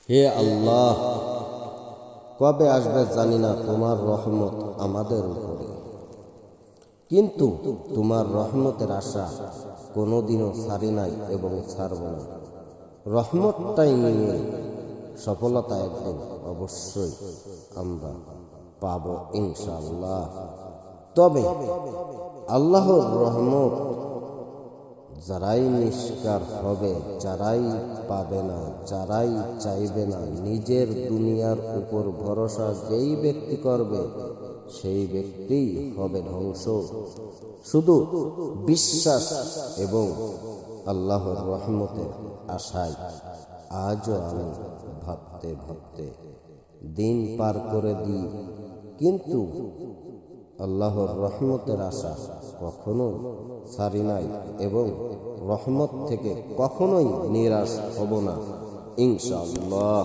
হে আল্লাহ, কবে আসবে জানি না তোমার রহমত আমাদের উপরে, কিন্তু তোমার রহমতের আশা কোনোদিনও ছাড়ি নাই এবং ছাড়ব না। রহমতটাই নিয়ে সফলতা একদিন অবশ্যই আমরা পাব ইনশাআল্লাহ। তবে আল্লাহর রহমত যারাই নিষ্কার হবে, যারাই পাবে না, যারাই চাইবে না, নিজের দুনিয়ার উপর ভরসা যেই ব্যক্তি করবে সেই ব্যক্তিই হবে ধ্বংস। শুধু বিশ্বাস এবং আল্লাহর রহমতের আশায় আজও আমি ভাবতে ভাবতে দিন পার করে দিই, কিন্তু আল্লাহর রহমতের আশা কখনো ছাড়ি নাই এবং রহমত থেকে কখনোই নিরাশ হব না ইনশাআল্লাহ।